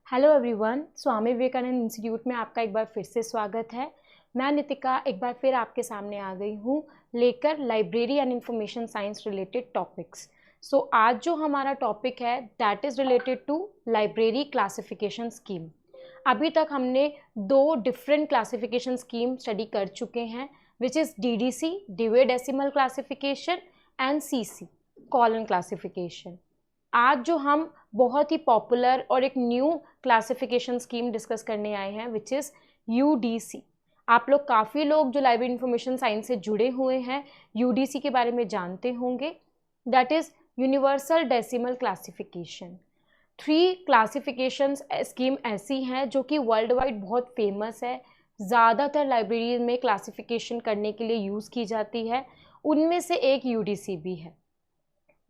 Hello everyone, Swami Vivekananda institute में आपका एक बार फिर से स्वागत है। मैं नितिका एक बार फिर आपके सामने आ गई हूँ लेकर library and information science related topics. आज जो हमारा टॉपिक है that is related to library classification scheme. अभी तक हमने दो डिफरेंट क्लासिफिकेशन स्कीम स्टडी कर चुके हैं, which is DDC Dewey decimal classification and CC colon classification. आज जो हम बहुत ही पॉपुलर और एक न्यू क्लासिफिकेशन स्कीम डिस्कस करने आए हैं विच इज़ UDC। आप लोग काफ़ी लोग जो लाइब्रेरी इंफॉर्मेशन साइंस से जुड़े हुए हैं UDC के बारे में जानते होंगे। That is universal decimal classification. 3 classification scheme ऐसी हैं जो कि वर्ल्ड वाइड बहुत फेमस है, ज़्यादातर लाइब्रेरी में क्लासिफिकेशन करने के लिए यूज़ की जाती है। उनमें से एक UDC भी है।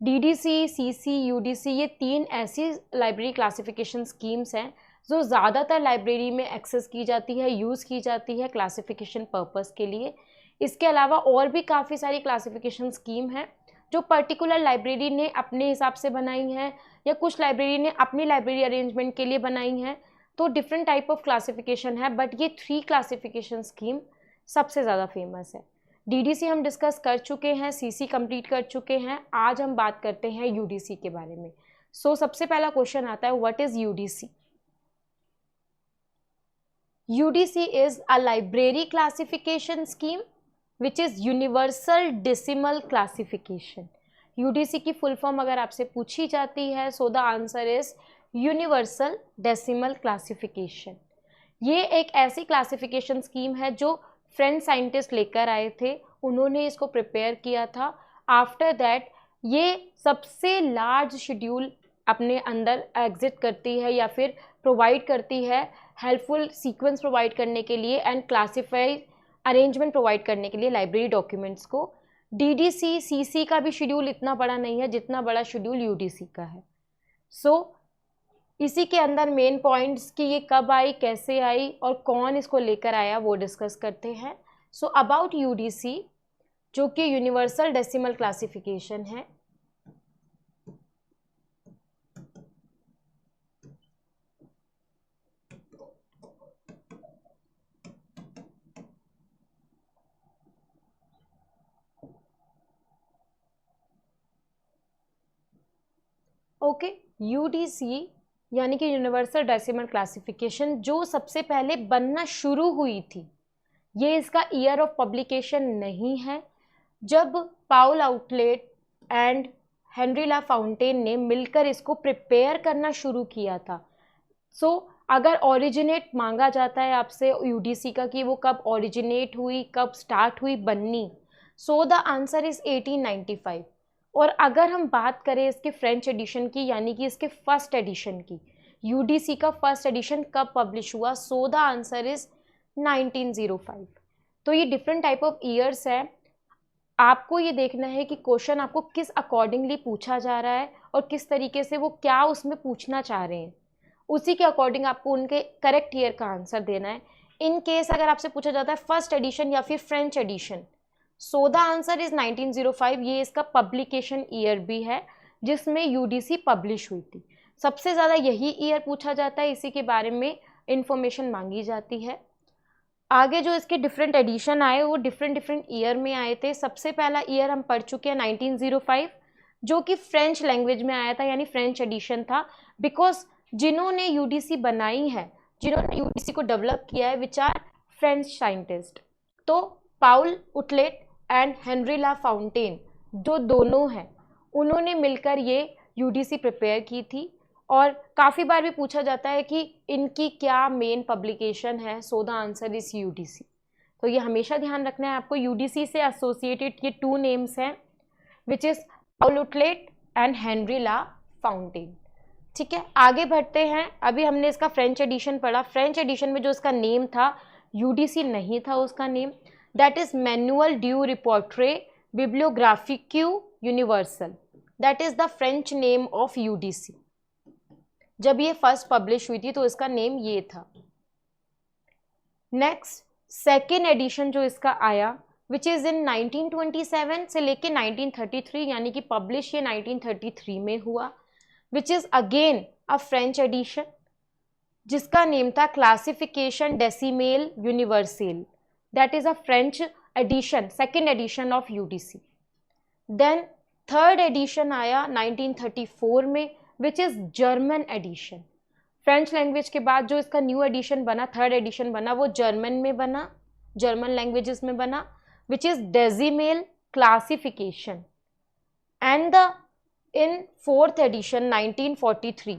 DDC, CC, UDC ये 3 ऐसी लाइब्रेरी क्लासिफिकेशन स्कीम्स हैं जो ज़्यादातर लाइब्रेरी में एक्सेस की जाती है, यूज़ की जाती है क्लासिफिकेशन पर्पस के लिए। इसके अलावा और भी काफ़ी सारी क्लासिफिकेशन स्कीम हैं जो पर्टिकुलर लाइब्रेरी ने अपने हिसाब से बनाई हैं या कुछ लाइब्रेरी ने अपनी लाइब्रेरी अरेंजमेंट के लिए बनाई हैं। तो डिफरेंट टाइप ऑफ क्लासिफिकेशन है, बट ये 3 क्लासिफिकेशन स्कीम सबसे ज़्यादा फेमस है। DDC हम डिस्कस कर चुके हैं, CC कंप्लीट कर चुके हैं। आज हम बात करते हैं UDC के बारे में। सबसे पहला क्वेश्चन आता है, what is UDC? UDC is a library classification scheme which is universal decimal classification. UDC की फुल फॉर्म अगर आपसे पूछी जाती है so the answer is universal decimal classification. ये एक ऐसी क्लासिफिकेशन स्कीम है जो फ्रेंच साइंटिस्ट लेकर आए थे, उन्होंने इसको प्रिपेयर किया था। आफ्टर दैट ये सबसे लार्ज शेड्यूल अपने अंदर एग्जिट करती है या फिर प्रोवाइड करती है, हेल्पफुल सीक्वेंस प्रोवाइड करने के लिए एंड क्लासिफाइड अरेंजमेंट प्रोवाइड करने के लिए लाइब्रेरी डॉक्यूमेंट्स को। DDC, CC का भी शेड्यूल इतना बड़ा नहीं है जितना बड़ा शेड्यूल UDC का है। इसी के अंदर मेन पॉइंट्स कि ये कब आई, कैसे आई और कौन इसको लेकर आया वो डिस्कस करते हैं। अबाउट UDC जो कि यूनिवर्सल डेसिमल क्लासिफिकेशन है, ओके। UDC यानी कि यूनिवर्सल डेसिमल क्लासिफिकेशन जो सबसे पहले बनना शुरू हुई थी, ये इसका ईयर ऑफ पब्लिकेशन नहीं है। जब Paul Otlet and Henri La Fontaine ने मिलकर इसको प्रिपेयर करना शुरू किया था। अगर ओरिजिनेट मांगा जाता है आपसे UDC का कि वो कब ओरिजिनेट हुई, कब स्टार्ट हुई बननी, द आंसर इज 1895। और अगर हम बात करें इसके फ्रेंच एडिशन की यानी कि इसके फर्स्ट एडिशन की, UDC का फर्स्ट एडिशन कब पब्लिश हुआ, द आंसर इज 1905। तो ये डिफरेंट टाइप ऑफ ईयर्स है। आपको ये देखना है कि क्वेश्चन आपको किस अकॉर्डिंगली पूछा जा रहा है और किस तरीके से वो क्या उसमें पूछना चाह रहे हैं, उसी के अकॉर्डिंग आपको उनके करेक्ट ईयर का आंसर देना है। इन केस अगर आपसे पूछा जाता है फर्स्ट एडिशन या फिर French edition, the answer is 1905। ये इसका पब्लिकेशन ईयर भी है जिसमें UDC पब्लिश हुई थी। सबसे ज़्यादा यही ईयर पूछा जाता है, इसी के बारे में इंफॉर्मेशन मांगी जाती है। आगे जो इसके डिफरेंट एडिशन आए वो डिफरेंट ईयर में आए थे। सबसे पहला ईयर हम पढ़ चुके हैं 1905 जो कि फ्रेंच लैंग्वेज में आया था, यानी फ्रेंच एडिशन था। बिकॉज जिन्होंने UDC बनाई है, जिन्होंने UDC को डेवलप किया है, विच आर फ्रेंच साइंटिस्ट। तो Paul Otlet and Henri La Fontaine जो दोनों हैं, उन्होंने मिलकर ये UDC प्रिपेयर की थी। और काफ़ी बार भी पूछा जाता है कि इनकी क्या मेन पब्लिकेशन है, द आंसर इज UDC। तो ये हमेशा ध्यान रखना है आपको। UDC से एसोसिएटेड ये 2 नेम्स हैं which is Paul Otlet and Henri La Fontaine. ठीक है, आगे बढ़ते हैं। अभी हमने इसका फ्रेंच एडिशन पढ़ा। फ्रेंच एडिशन में जो इसका नेम था UDC नहीं था उसका name, that is Manuel du Repertoire Bibliographique Universel. That is the French name of UDC। जब ये फर्स्ट पब्लिश हुई थी तो इसका नेम ये था। नेक्स्ट सेकेंड एडिशन जो इसका आया विच इज़ इन 1927 से लेके 1933, यानी कि पब्लिश ये 1933 में हुआ, which is again a French edition. जिसका नेम था classification decimal universal, that is a French edition, second edition of UDC. Then third edition आया 1934 में, which is German edition. French language के बाद जो इसका न्यू एडिशन बना, थर्ड एडिशन बना, वो जर्मन में बना, जर्मन लैंग्वेजेस में बना, which is decimal classification. And the in fourth edition 1943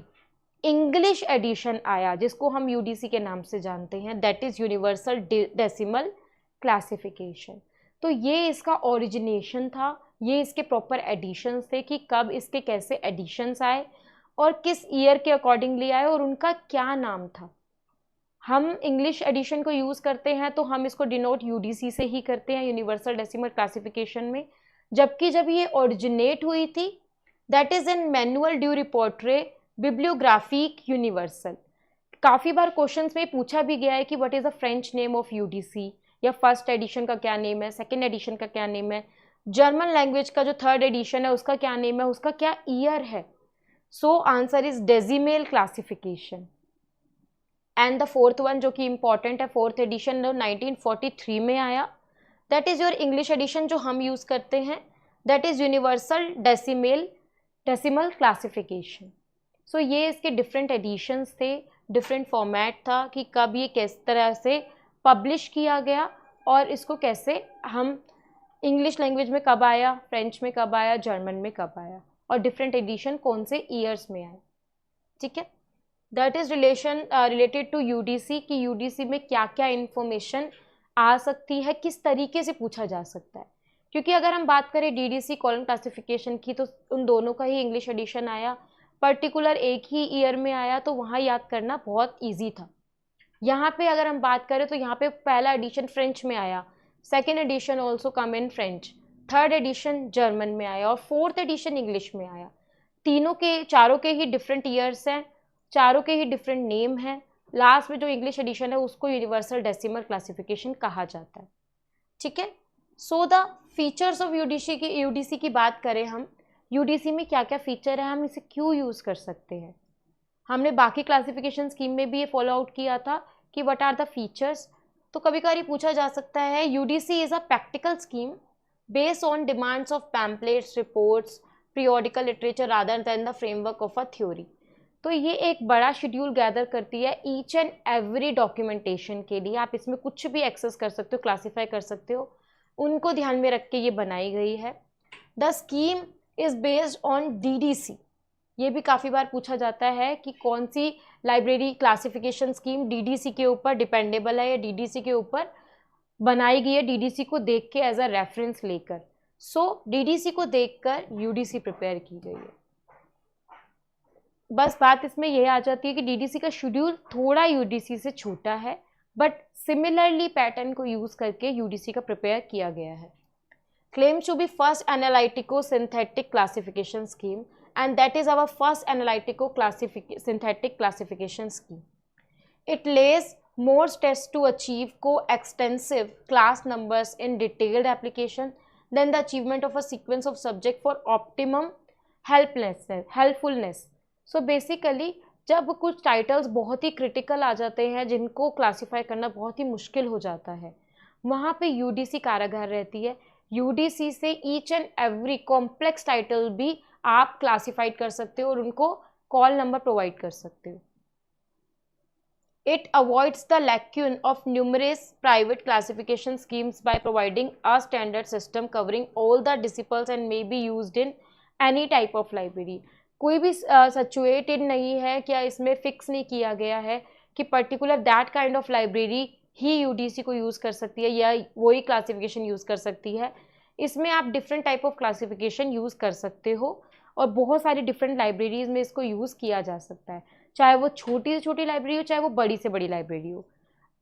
English edition आया, जिसको हम यूडीसी के नाम से जानते हैं, that is universal decimal classification. तो ये इसका ओरिजिनेशन था, ये इसके प्रॉपर एडिशंस थे कि कब इसके कैसे एडिशंस आए और किस ईयर के अकॉर्डिंगली आए और उनका क्या नाम था। हम इंग्लिश एडिशन को यूज़ करते हैं तो हम इसको डिनोट यूडीसी से ही करते हैं, यूनिवर्सल डेसिमल क्लासिफिकेशन में, जबकि जब ये ओरिजिनेट हुई थी that is in Manuel du Repertoire Bibliographique Universel. काफ़ी बार क्वेश्चंस में पूछा भी गया है कि what is the French name of UDC, या फर्स्ट एडिशन का क्या नेम है, सेकेंड एडिशन का क्या नेम है, जर्मन लैंग्वेज का जो थर्ड एडिशन है उसका क्या नेम है, उसका क्या ईयर है। So answer is decimal classification. And the fourth one जो कि इंपॉर्टेंट है, फोर्थ एडिशन 1943 में आया, that is your English edition जो हम यूज करते हैं, that is universal decimal classification. So ये इसके डिफरेंट एडिशंस थे, डिफरेंट फॉर्मेट था कि कब ये किस तरह से पब्लिश किया गया और इसको कैसे हम इंग्लिश लैंग्वेज में कब आया, फ्रेंच में कब आया, जर्मन में कब आया, और डिफरेंट एडिशन कौन से ईयर्स में आए। ठीक है, that is related to UDC कि यूडीसी में क्या क्या इंफॉर्मेशन आ सकती है, किस तरीके से पूछा जा सकता है। क्योंकि अगर हम बात करें डीडीसी कॉलम क्लासिफिकेशन की, तो उन दोनों का ही इंग्लिश एडिशन आया, पर्टिकुलर एक ही ईयर में आया, तो वहाँ याद करना बहुत ईजी था। यहाँ पे अगर हम बात करें तो यहाँ पे पहला एडिशन फ्रेंच में आया, second edition also come in French, third edition German में आया और फोर्थ एडिशन इंग्लिश में आया। तीनों के चारों के ही डिफरेंट ईयर्स हैं, चारों के ही डिफरेंट नेम हैं। लास्ट में जो इंग्लिश एडिशन है उसको यूनिवर्सल डेसिमल क्लासिफिकेशन कहा जाता है। ठीक है, so the features of UDC की बात करें हम, यूडीसी में क्या क्या फीचर है, हम इसे क्यों यूज़ कर सकते हैं। हमने बाकी क्लासिफिकेशन स्कीम में भी ये फॉलो आउट किया था कि व्हाट आर द फीचर्स। तो कभी कभी पूछा जा सकता है, UDC is a practical scheme based on demands of pamphlets, reports, periodical literature rather than the framework of a theory. तो ये एक बड़ा शेड्यूल गैदर करती है ईच एंड एवरी डॉक्यूमेंटेशन के लिए। आप इसमें कुछ भी एक्सेस कर सकते हो, क्लासीफाई कर सकते हो, उनको ध्यान में रख के ये बनाई गई है। The scheme is based on DDC. ये भी काफ़ी बार पूछा जाता है कि कौन सी लाइब्रेरी क्लासिफिकेशन स्कीम डीडीसी के ऊपर डिपेंडेबल है या डीडीसी के ऊपर बनाई गई है, डीडीसी को देख के एज अ रेफरेंस लेकर। सो डीडीसी को देखकर यूडीसी प्रिपेयर की गई है। बस बात इसमें यह आ जाती है कि डीडीसी का शेड्यूल थोड़ा यूडीसी से छोटा है, बट सिमिलरली पैटर्न को यूज करके यूडीसी का प्रिपेयर किया गया है। Claims to be first analytico synthetic classification scheme and that is our first analytico synthetic classification scheme. It lays more tests to achieve co-extensive class numbers in detailed application than the achievement of a sequence of subject for optimum helpfulness. So basically जब कुछ titles बहुत ही critical आ जाते हैं जिनको classify करना बहुत ही मुश्किल हो जाता है, वहाँ पे यूडीसी कारागार रहती है। यूडीसी से each and every complex title भी आप क्लासिफाइड कर सकते हो और उनको कॉल नंबर प्रोवाइड कर सकते हो। It avoids the lacunae of numerous private classification schemes by providing a standard system covering all the disciples and may be used in any type of library. कोई भी सिचुएटेड नहीं है, क्या इसमें fix नहीं किया गया है कि particular that kind of library he UDC को यूज़ कर सकती है या वही क्लासिफिकेशन यूज़ कर सकती है। इसमें आप different type of classification use कर सकते हो और बहुत सारी डिफरेंट लाइब्रेरीज में इसको यूज़ किया जा सकता है, चाहे वो छोटी से छोटी लाइब्रेरी हो, चाहे वो बड़ी से बड़ी लाइब्रेरी हो।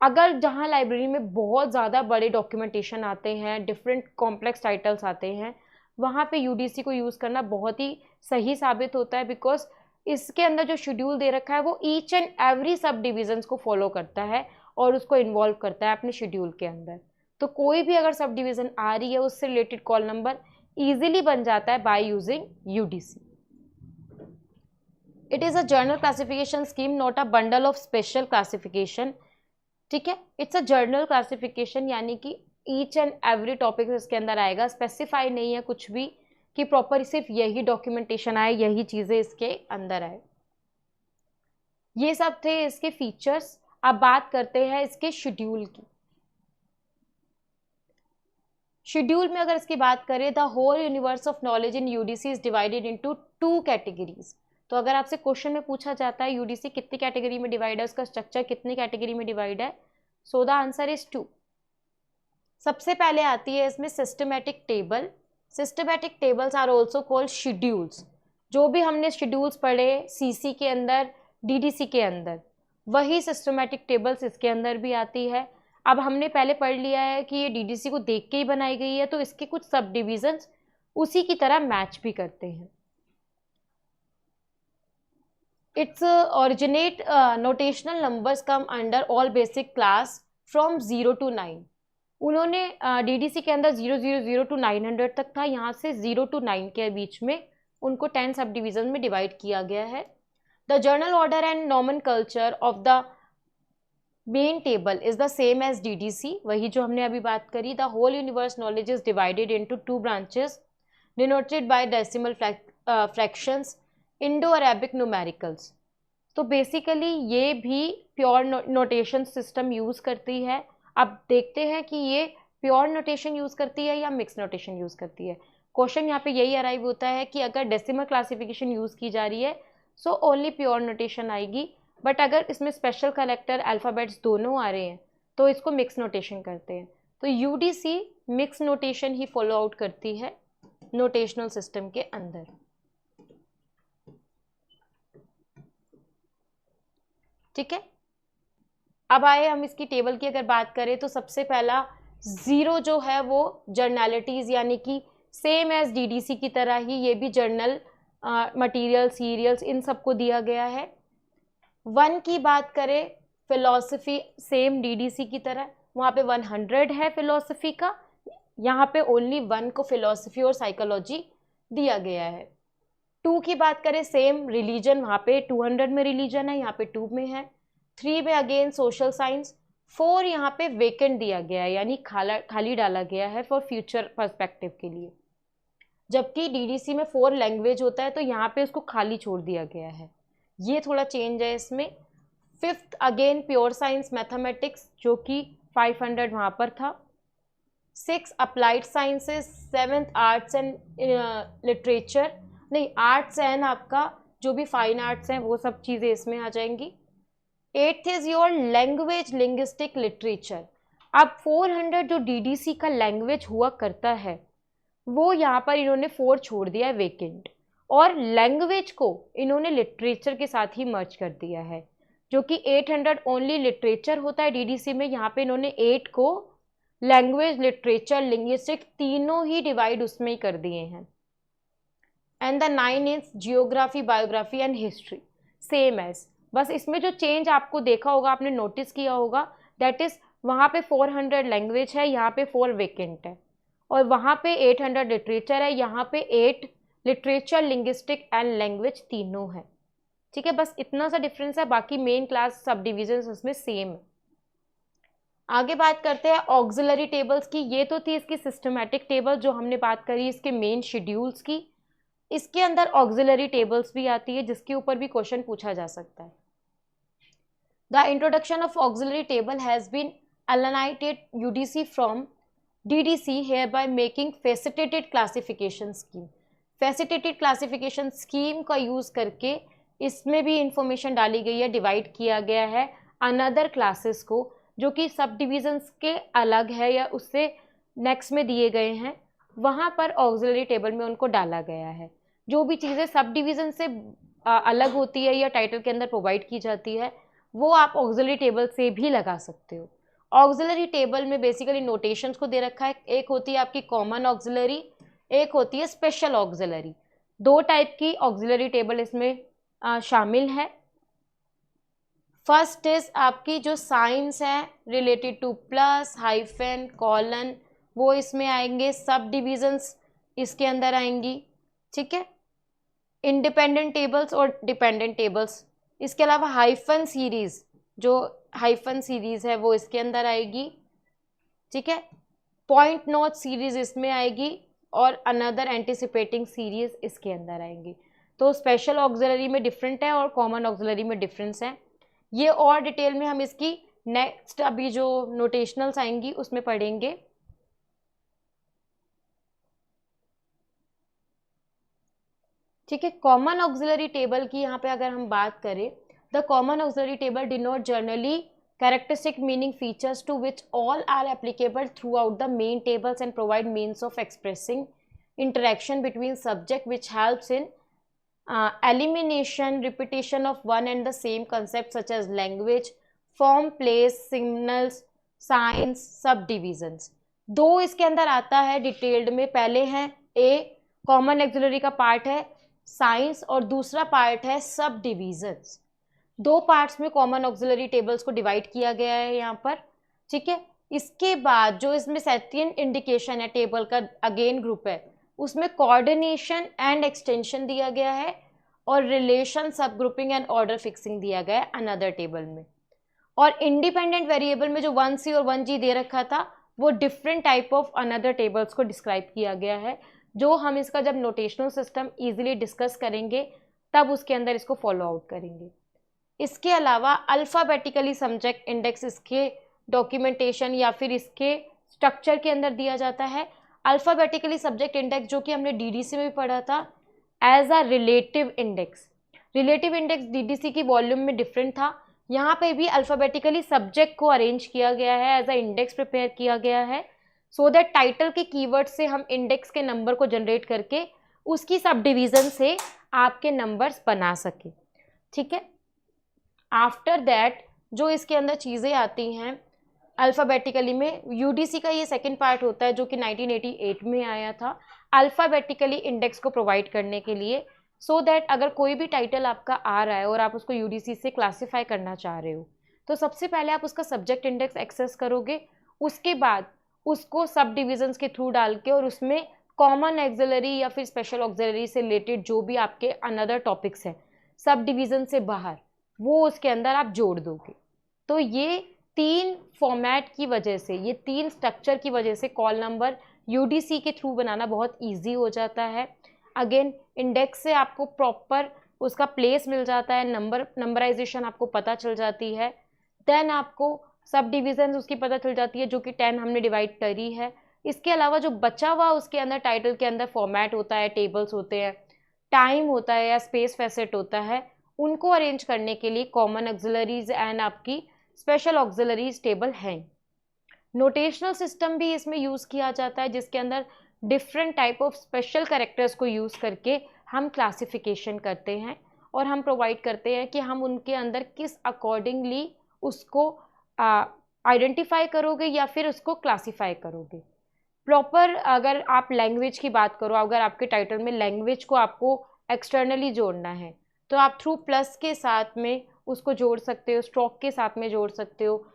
अगर जहाँ लाइब्रेरी में बहुत ज़्यादा बड़े डॉक्यूमेंटेशन आते हैं, डिफरेंट कॉम्प्लेक्स टाइटल्स आते हैं, वहाँ पे यूडीसी को यूज़ करना बहुत ही सही साबित होता है, बिकॉज इसके अंदर जो शेड्यूल दे रखा है वो ईच एंड एवरी सब डिविजन्स को फॉलो करता है और उसको इन्वॉल्व करता है अपने शेड्यूल के अंदर। तो कोई भी अगर सब डिवीज़न आ रही है उससे रिलेटेड कॉल नंबर ईजिली बन जाता है by using UDC. It is a journal classification scheme, not a bundle of special classification. ठीक है, इट्स अ जर्नल क्लासिफिकेशन, यानी कि ईच एंड एवरी टॉपिक इसके अंदर आएगा, स्पेसिफाई नहीं है कुछ भी कि प्रॉपर सिर्फ यही डॉक्यूमेंटेशन आए, यही चीज़ें इसके अंदर आए। ये सब थे इसके फीचर्स। अब बात करते हैं इसके शेड्यूल की। शेड्यूल में अगर इसकी बात करें, the whole universe of knowledge in UDC is divided into 2 categories. तो अगर आपसे क्वेश्चन में पूछा जाता है यूडीसी कितनी कैटेगरी में डिवाइड है, उसका स्ट्रक्चर कितनी कैटेगरी में डिवाइड है, सो द आंसर इज 2। सबसे पहले आती है इसमें systematic table. Systematic tables are also called schedules. जो भी हमने शेड्यूल्स पढ़े सीसी के अंदर, डीडीसी के अंदर, वही सिस्टमैटिक टेबल्स इसके अंदर भी आती है। अब हमने पहले पढ़ लिया है कि ये डीडीसी को देख के ही बनाई गई है, तो इसके कुछ सब डिविजन्स उसी की तरह मैच भी करते हैं। It's originate notional numbers come under all basic class from 0 to 9। उन्होंने डीडीसी के अंदर 000 to 900 तक था, यहाँ से 0 to 9 के बीच में उनको 10 सब डिविजन में डिवाइड किया गया है। The general order and nomenclature of the main table is the same as DDC, वही जो हमने अभी बात करी। The whole universe knowledge is divided into 2 branches denoted by decimal fractions, Indo Arabic numericals. तो बेसिकली ये भी प्योर नोटेशन सिस्टम यूज़ करती है। अब देखते हैं कि ये प्योर नोटेशन यूज़ करती है या मिक्स नोटेशन यूज़ करती है। क्वेश्चन यहाँ पे यही अराइव होता है कि अगर डेसिमल क्लासिफिकेशन यूज़ की जा रही है सो ओनली प्योर नोटेशन आएगी, बट अगर इसमें स्पेशल करेक्टर अल्फ़ाबेट्स दोनों आ रहे हैं तो इसको मिक्स नोटेशन करते हैं। तो यूडीसी मिक्स नोटेशन ही फॉलो आउट करती है नोटेशनल सिस्टम के अंदर। ठीक है, अब आए हम इसकी टेबल की अगर बात करें तो सबसे पहला 0 जो है वो जर्नैलिटीज़, यानी कि सेम एज डीडीसी की तरह ही ये भी जर्नल मटेरियल, सीरियल्स, इन सबको दिया गया है। 1 की बात करें फिलॉसफी, सेम डीडीसी की तरह, वहाँ पे 100 है फिलॉसफी का, यहाँ पे ओनली 1 को फिलॉसफी और साइकोलॉजी दिया गया है। 2 की बात करें सेम रिलीजन, वहाँ पे 200 में रिलीजन है, यहाँ पे 2 में है। 3 में अगेन सोशल साइंस। 4 यहाँ पे वेकेंट दिया गया है, यानी खाली डाला गया है फॉर फ्यूचर पर्सपेक्टिव के लिए, जबकि डीडीसी में 4 लैंग्वेज होता है तो यहाँ पे उसको खाली छोड़ दिया गया है, ये थोड़ा चेंज है इसमें। 5th again pure science mathematics, जो कि 500 वहाँ पर था। 6 applied sciences. 7th arts and literature, नहीं आर्ट्स एंड आपका जो भी फाइन आर्ट्स हैं वो सब चीज़ें इसमें आ जाएंगी। 8th is your language linguistic literature. अब 400 जो डीडीसी का लैंग्वेज हुआ करता है वो यहाँ पर इन्होंने 4 छोड़ दिया है वेकेंट, और लैंग्वेज को इन्होंने लिटरेचर के साथ ही मर्ज कर दिया है, जो कि 800 ओनली लिटरेचर होता है डीडीसी में, यहाँ पे इन्होंने 8 को लैंग्वेज, लिटरेचर, लिंग्विस्टिक तीनों ही डिवाइड उसमें ही कर दिए हैं। And the 9 is geography, biography and history, same as, बस इसमें जो चेंज आपको देखा होगा, आपने नोटिस किया होगा, दैट इज वहाँ पे 400 लैंग्वेज है, यहाँ पे 4 वेकेंट है, और वहाँ पे 800 लिटरेचर है, यहाँ पे 8 लिटरेचर, लिंग्विस्टिक एंड लैंग्वेज तीनों है। ठीक है, बस इतना सा डिफरेंस है, बाकी मेन क्लास सब डिविजन उसमें सेम है। आगे बात करते हैं ऑक्सिलरी टेबल्स की। ये तो थी इसकी सिस्टमैटिक टेबल जो हमने बात करी इसके मेन शेड्यूल्स की। इसके अंदर ऑक्सिलरी टेबल्स भी आती है जिसके ऊपर भी क्वेश्चन पूछा जा सकता है। The introduction of auxiliary table has been alienated UDC from DDC hereby making facilitated classification scheme। facilitated classification scheme का यूज़ करके इसमें भी इंफॉर्मेशन डाली गई है, डिवाइड किया गया है अनदर क्लासेस को, जो कि सब डिविजन्स के अलग है या उससे नेक्स्ट में दिए गए हैं, वहाँ पर ऑक्सिलरी टेबल में उनको डाला गया है। जो भी चीज़ें सब डिविजन से अलग होती है या टाइटल के अंदर प्रोवाइड की जाती है वो आप ऑक्सिलरी टेबल से भी लगा सकते हो। ऑक्सिलरी टेबल में बेसिकली नोटेशंस को दे रखा है, एक होती है आपकी कॉमन ऑक्सिलरी, एक होती है स्पेशल ऑक्सिलरी। 2 टाइप की ऑक्सिलरी टेबल इसमें शामिल है। फर्स्ट इज आपकी जो साइंस है related two plus, hyphen, colon, वो इसमें आएंगे, सब डिविजन्स इसके अंदर आएंगी। ठीक है, इंडिपेंडेंट टेबल्स और डिपेंडेंट टेबल्स। इसके अलावा हाइफन सीरीज, जो हाइफन सीरीज है वो इसके अंदर आएगी, ठीक है। पॉइंट नोट सीरीज इसमें आएगी और अनदर एंटिसिपेटिंग सीरीज इसके अंदर आएंगी। तो स्पेशल ऑक्सिलरी में डिफरेंट है और कॉमन ऑक्सिलरी में डिफरेंस है। ये और डिटेल में हम इसकी नेक्स्ट अभी जो नोटेशनल्स आएंगी उसमें पढ़ेंगे। ठीक है, कॉमन ऑक्सिलरी टेबल की यहाँ पे अगर हम बात करें, the common auxiliary table denote generally characteristic meaning features to which all are applicable throughout the main tables and provide means of expressing interaction between subject which helps in elimination repetition of one and the same concept such as language, form, place, signals, signs, subdivisions। दो इसके अंदर आता है detailed में। पहले है ए common auxiliary का part है साइंस और दूसरा पार्ट है सब डिविजन्स। दो पार्ट्स में कॉमन ऑक्सिलरी टेबल्स को डिवाइड किया गया है यहाँ पर, ठीक है। इसके बाद जो इसमें सेकेंड इंडिकेशन है टेबल का, अगेन ग्रुप है, उसमें कोऑर्डिनेशन एंड एक्सटेंशन दिया गया है और रिलेशन, सब ग्रुपिंग एंड ऑर्डर फिक्सिंग दिया गया है अनदर टेबल में। और इंडिपेंडेंट वेरिएबल में जो 1C और 1G दे रखा था वो different type of another tables को डिस्क्राइब किया गया है, जो हम इसका जब नोटेशनल सिस्टम इजीली डिस्कस करेंगे तब उसके अंदर इसको फॉलो आउट करेंगे। इसके अलावा अल्फ़ाबेटिकली सब्जेक्ट इंडेक्स इसके डॉक्यूमेंटेशन या फिर इसके स्ट्रक्चर के अंदर दिया जाता है। अल्फ़ाबेटिकली सब्जेक्ट इंडेक्स जो कि हमने डीडीसी में भी पढ़ा था as a relative index. Relative index DDC की वॉल्यूम में डिफरेंट था, यहाँ पे भी अल्फ़ाबेटिकली सब्जेक्ट को अरेंज किया गया है, एज अ इंडेक्स प्रिपेयर किया गया है, सो दैट टाइटल के कीवर्ड से हम इंडेक्स के नंबर को जनरेट करके उसकी सब डिवीज़न से आपके नंबर्स बना सके, ठीक है। आफ्टर दैट जो इसके अंदर चीज़ें आती हैं अल्फ़ाबेटिकली में, यूडीसी का ये सेकंड पार्ट होता है जो कि 1988 में आया था अल्फ़ाबेटिकली इंडेक्स को प्रोवाइड करने के लिए, सो दैट अगर कोई भी टाइटल आपका आ रहा है और आप उसको यूडीसी से क्लासीफाई करना चाह रहे हो तो सबसे पहले आप उसका सब्जेक्ट इंडेक्स एक्सेस करोगे, उसके बाद उसको सब डिविजन्स के थ्रू डाल के और उसमें कॉमन ऑक्सिलरी या फिर स्पेशल ऑक्सिलरी से रिलेटेड जो भी आपके अनदर टॉपिक्स हैं सब डिवीज़न से बाहर, वो उसके अंदर आप जोड़ दोगे। तो ये तीन फॉर्मेट की वजह से, ये तीन स्ट्रक्चर की वजह से कॉल नंबर यूडीसी के थ्रू बनाना बहुत इजी हो जाता है। अगेन इंडेक्स से आपको प्रॉपर उसका प्लेस मिल जाता है, नंबराइजेशन आपको पता चल जाती है, देन आपको सब डिविजन उसकी पता चल जाती है जो कि 10 हमने डिवाइड करी है। इसके अलावा जो बचा हुआ उसके अंदर टाइटल के अंदर फॉर्मेट होता है, टेबल्स होते हैं, टाइम होता है या स्पेस फैसेट होता है, उनको अरेंज करने के लिए कॉमन ऑक्सिलरीज एंड आपकी स्पेशल ऑक्सिलरीज टेबल हैं। नोटेशनल सिस्टम भी इसमें यूज़ किया जाता है जिसके अंदर different type of special characters को यूज़ करके हम क्लासिफिकेशन करते हैं और हम प्रोवाइड करते हैं कि हम उनके अंदर किस अकॉर्डिंगली उसको आइडेंटिफाई करोगे या फिर उसको क्लासीफाई करोगे। प्रॉपर अगर आप लैंग्वेज की बात करो, अगर आपके टाइटल में लैंग्वेज को आपको एक्सटर्नली जोड़ना है तो आप थ्रू प्लस के साथ में उसको जोड़ सकते हो, स्ट्रोक के साथ में जोड़ सकते हो,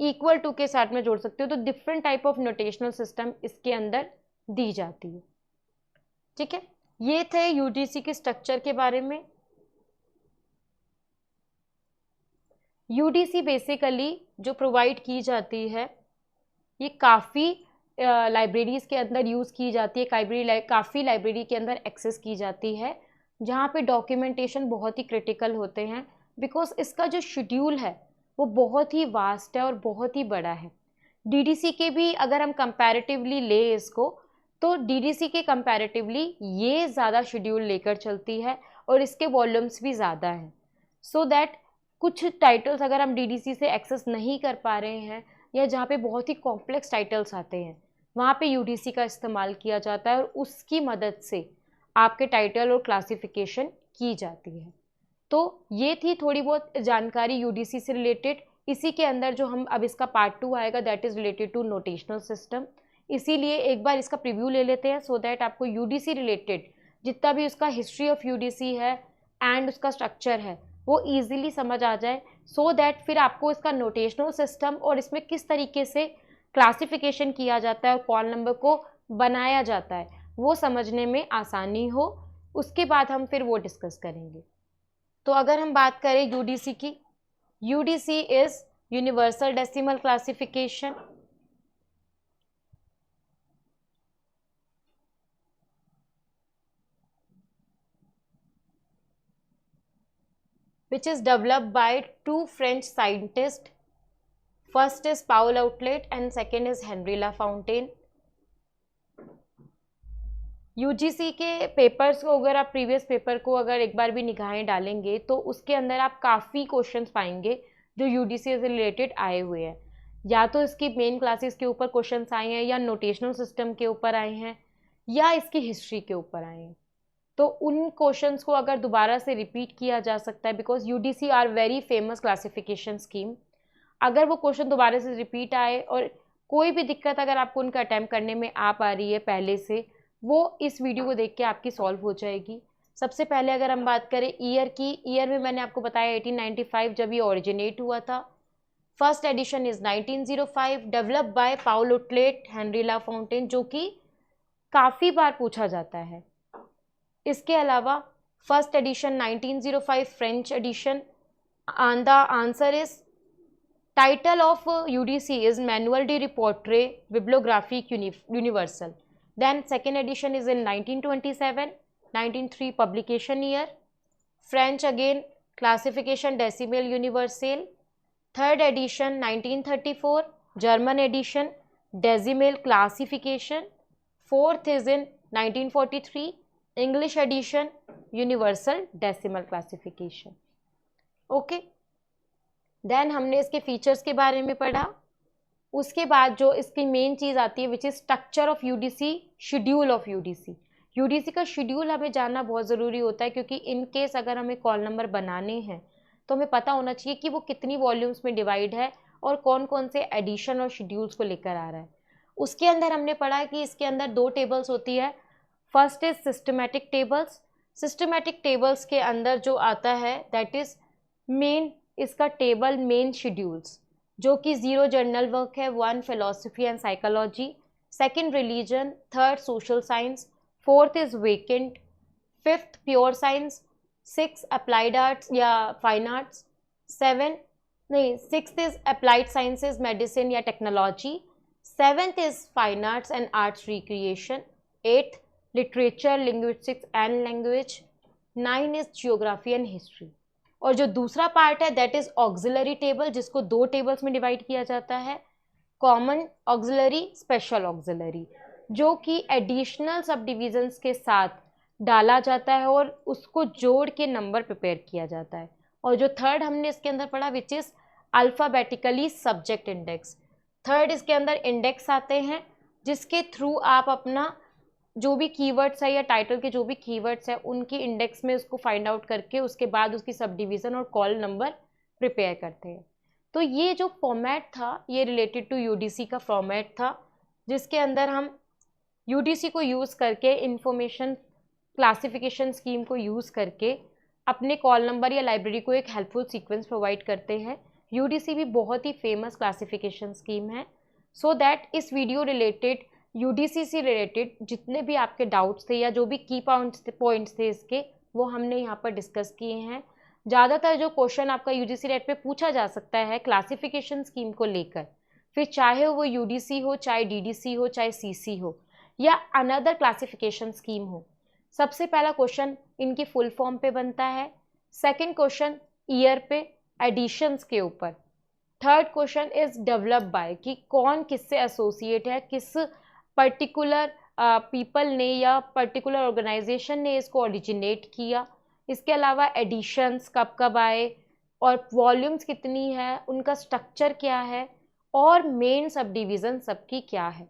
इक्वल टू के साथ में जोड़ सकते हो। तो different type of notional system इसके अंदर दी जाती है, ठीक है। ये थे यूडीसी के स्ट्रक्चर के बारे में। यूडीसी बेसिकली जो प्रोवाइड की जाती है ये काफ़ी लाइब्रेरीज़ के अंदर यूज़ की जाती है, काफ़ी लाइब्रेरी के अंदर एक्सेस की जाती है, जहाँ पे डॉक्यूमेंटेशन बहुत ही क्रिटिकल होते हैं, बिकॉज इसका जो शेड्यूल है वो बहुत ही वास्ट है और बहुत ही बड़ा है। डीडीसी के भी अगर हम कंपैरेटिवली ले इसको तो डीडीसी के कंपैरेटिवली ये ज़्यादा शेड्यूल लेकर चलती है और इसके वॉल्यूम्स भी ज़्यादा हैं, सो दैट कुछ टाइटल्स अगर हम डीडीसी से एक्सेस नहीं कर पा रहे हैं या जहाँ पे बहुत ही कॉम्प्लेक्स टाइटल्स आते हैं वहाँ पे यूडीसी का इस्तेमाल किया जाता है और उसकी मदद से आपके टाइटल और क्लासिफिकेशन की जाती है। तो ये थी थोड़ी बहुत जानकारी यूडीसी से रिलेटेड। इसी के अंदर जो हम अब इसका पार्ट 2 आएगा that is related to notational system, इसीलिए एक बार इसका प्रीव्यू ले लेते हैं सो दैट आपको यूडीसी रिलेटेड जितना भी उसका हिस्ट्री ऑफ यूडीसी है एंड उसका स्ट्रक्चर है वो ईजिली समझ आ जाए, सो दैट फिर आपको इसका नोटेशनल सिस्टम और इसमें किस तरीके से क्लासिफिकेशन किया जाता है और कॉल नंबर को बनाया जाता है वो समझने में आसानी हो। उसके बाद हम फिर वो डिस्कस करेंगे। तो अगर हम बात करें यूडीसी की, UDC is universal decimal classification, which is developed by two French scientists. First is Paul Outlet and second is Henri Lafontaine. UGC के पेपर्स को अगर आप प्रीवियस पेपर को अगर एक बार भी निगाहें डालेंगे तो उसके अंदर आप काफ़ी क्वेश्चंस पाएंगे जो यूडीसी से रिलेटेड आए हुए हैं। या तो इसकी मेन क्लासेस के ऊपर क्वेश्चंस आए हैं, या नोटेशनल सिस्टम के ऊपर आए हैं, या इसकी हिस्ट्री के ऊपर आए हैं। तो उन क्वेश्चंस को अगर दोबारा से रिपीट किया जा सकता है, because UDC are very famous classification scheme. अगर वो क्वेश्चन दोबारा से रिपीट आए और कोई भी दिक्कत अगर आपको उनका अटैम्प्ट करने में आ पा रही है पहले से, वो इस वीडियो को देख के आपकी सॉल्व हो जाएगी। सबसे पहले अगर हम बात करें ईयर की, ईयर में मैंने आपको बताया 1895 जब ये ओरिजिनेट हुआ था। First edition is 1905, develop by Paul Otlet, Henri La Fontaine, जो कि काफ़ी बार पूछा जाता है। इसके अलावा first edition 1905 French edition, the answer is title of UDC is Manuel de Repertoire Bibliographique Universel. Then second edition is in 1927, 1903 publication year. French again classification decimal universal. Third edition 1934, German edition decimal classification. Fourth is in 1943, English edition universal decimal classification. Okay. Then हमने इसके features के बारे में पढ़ा। उसके बाद जो इसकी मेन चीज़ आती है which is structure of UDC, schedule of UDC. UDC का शेड्यूल हमें जानना बहुत ज़रूरी होता है, क्योंकि इन केस अगर हमें कॉल नंबर बनाने हैं तो हमें पता होना चाहिए कि वो कितनी वॉल्यूम्स में डिवाइड है और कौन कौन से एडिशन और शेड्यूल्स को लेकर आ रहा है। उसके अंदर हमने पढ़ा कि इसके अंदर दो टेबल्स होती है। First is systematic tables. Systematic tables के अंदर जो आता है दैट इज़ मेन, इसका टेबल मेन शेड्यूल्स, जो कि 0 जर्नल वर्क है, 1 philosophy and psychology, 2 religion, 3 social science, 4 is vacant, 5 pure science, 6 applied arts या fine arts, 6 is applied sciences, medicine या technology, 7 is fine arts and arts recreation, 8 literature, linguistics and language, 9 is geography and history. और जो दूसरा part है that is auxiliary table, जिसको 2 tables में divide किया जाता है, कॉमन ऑक्सिलरी, स्पेशल ऑक्सिलरी, जो कि एडिशनल सब डिविजन्स के साथ डाला जाता है और उसको जोड़ के नंबर प्रिपेयर किया जाता है। और जो थर्ड हमने इसके अंदर पढ़ा which is alphabetically subject index. Third इसके अंदर इंडेक्स आते हैं जिसके थ्रू आप अपना जो भी कीवर्ड्स है या टाइटल के जो भी कीवर्ड्स है उनकी इंडेक्स में उसको फाइंड आउट करके उसके बाद उसकी सब डिवीज़न और कॉल नंबर प्रिपेयर करते हैं। तो ये जो फॉर्मेट था ये रिलेटेड टू यूडीसी का फॉर्मेट था, जिसके अंदर हम यूडीसी को यूज़ करके इंफॉर्मेशन क्लासिफिकेशन स्कीम को यूज़ करके अपने कॉल नंबर या लाइब्रेरी को एक हेल्पफुल सीक्वेंस प्रोवाइड करते हैं। यूडीसी भी बहुत ही फेमस क्लासिफिकेशन स्कीम है। सो दैट इस वीडियो रिलेटेड यूडीसी से रिलेटेड जितने भी आपके डाउट्स थे या जो भी की पॉइंट्स थे इसके, वो हमने यहाँ पर डिस्कस किए हैं। ज़्यादातर जो क्वेश्चन आपका यूडीसी रेट पे पूछा जा सकता है क्लासिफिकेशन स्कीम को लेकर, फिर चाहे वो यूडीसी हो, चाहे डीडीसी हो, चाहे सीसी हो या अनदर क्लासिफिकेशन स्कीम हो, सबसे पहला क्वेश्चन इनकी फुल फॉर्म पे बनता है। सेकेंड क्वेश्चन ईयर पे, एडिशंस के ऊपर। Third question is develop by, कि कौन किससे एसोसिएट है, किस पर्टिकुलर पीपल ने या पर्टिकुलर ऑर्गेनाइजेशन ने इसको ओरिजिनेट किया। इसके अलावा एडिशंस कब कब आए और वॉल्यूम्स कितनी है, उनका स्ट्रक्चर क्या है और मेन सब डिवीज़न सबकी क्या है,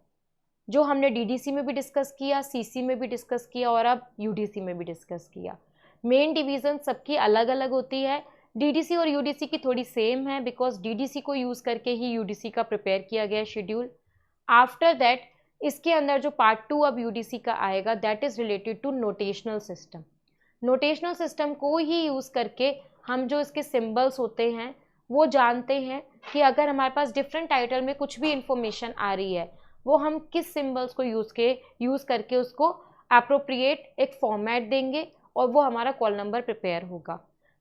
जो हमने डीडीसी में भी डिस्कस किया, सीसी में भी डिस्कस किया और अब यूडीसी में भी डिस्कस किया। मेन डिवीज़न सबकी अलग अलग होती है। डीडीसी और यूडीसी की थोड़ी सेम है बिकॉज डीडीसी को यूज़ करके ही यूडीसी का प्रिपेयर किया गया शेड्यूल। आफ्टर दैट इसके अंदर जो पार्ट 2 अब यूडीसी का आएगा that is related to notational system. Notational system को ही यूज़ करके हम जो इसके सिंबल्स होते हैं वो जानते हैं कि अगर हमारे पास डिफरेंट टाइटल में कुछ भी इंफॉर्मेशन आ रही है वो हम किस सिंबल्स को यूज़ करके उसको एप्रोप्रिएट एक फॉर्मेट देंगे और वो हमारा कॉल नंबर प्रिपेयर होगा।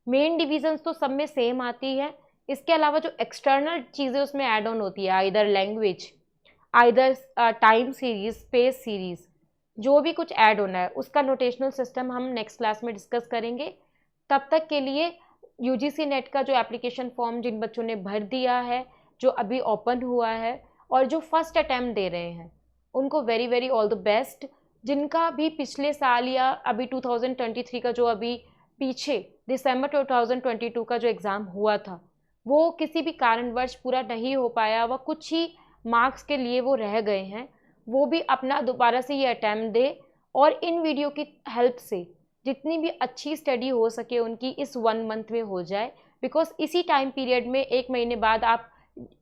मेन डिविजन्स तो सब में सेम आती है, इसके अलावा जो एक्सटर्नल चीज़ें उसमें ऐड ऑन होती है, either language, either time series, space series, जो भी कुछ ऐड होना है उसका नोटेशनल सिस्टम हम नेक्स्ट क्लास में डिस्कस करेंगे। तब तक के लिए यूजीसी नेट का जो एप्लीकेशन फॉर्म जिन बच्चों ने भर दिया है, जो अभी ओपन हुआ है और जो फर्स्ट अटैम्प्ट दे रहे हैं, उनको very very all the best. जिनका भी पिछले साल या अभी 2023 का जो अभी पीछे दिसंबर 2022 का जो एग्ज़ाम हुआ था वो किसी भी कारणवश पूरा नहीं हो पाया, वह कुछ ही मार्क्स के लिए वो रह गए हैं, वो भी अपना दोबारा से ये अटैम्प्ट दे और इन वीडियो की हेल्प से जितनी भी अच्छी स्टडी हो सके उनकी इस 1 मंथ में हो जाए। बिकॉज इसी टाइम पीरियड में 1 महीने बाद आप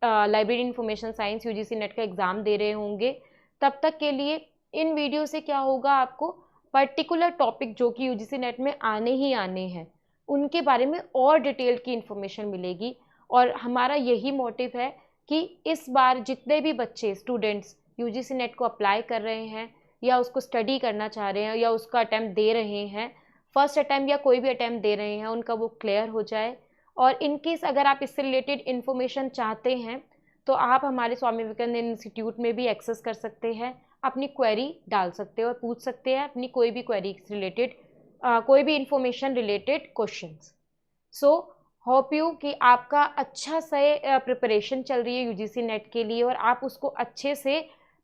library information science UGC net का एग्ज़ाम दे रहे होंगे। तब तक के लिए इन वीडियो से क्या होगा, आपको पर्टिकुलर टॉपिक जो कि यूजीसी नेट में आने ही आने हैं उनके बारे में और डिटेल की इंफॉर्मेशन मिलेगी। और हमारा यही मोटिव है कि इस बार जितने भी बच्चे स्टूडेंट्स यूजीसी नेट को अप्लाई कर रहे हैं या उसको स्टडी करना चाह रहे हैं या उसका अटैम्प्ट दे रहे हैं, फर्स्ट अटैम्प्ट या कोई भी अटैम्प्ट दे रहे हैं, उनका वो क्लियर हो जाए। और इन केस अगर आप इससे रिलेटेड इन्फॉर्मेशन चाहते हैं तो आप हमारे स्वामी विवेकानंद इंस्टीट्यूट में भी एक्सेस कर सकते हैं, अपनी क्वेरी डाल सकते हैं और पूछ सकते हैं अपनी कोई भी क्वेरी रिलेटेड, कोई भी information related questions. So hope you कि आपका अच्छा से प्रिपरेशन चल रही है यूजीसी नेट के लिए और आप उसको अच्छे से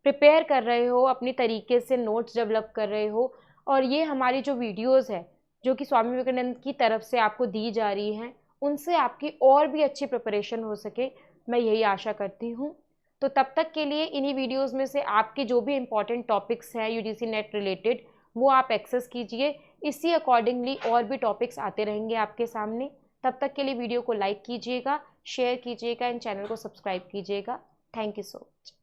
प्रिपेयर कर रहे हो, अपनी तरीके से नोट्स डेवलप कर रहे हो। और ये हमारी जो वीडियोस है जो कि स्वामी विवेकानंद की तरफ से आपको दी जा रही हैं, उनसे आपकी और भी अच्छी प्रिपरेशन हो सके, मैं यही आशा करती हूँ। तो तब तक के लिए इन्हीं वीडियोस में से आपके जो भी इम्पॉर्टेंट टॉपिक्स हैं यूजीसी नेट रिलेटेड वो आप एक्सेस कीजिए, इसी अकॉर्डिंगली और भी टॉपिक्स आते रहेंगे आपके सामने। तब तक के लिए वीडियो को लाइक कीजिएगा, शेयर कीजिएगा एंड चैनल को सब्सक्राइब कीजिएगा। Thank you so much.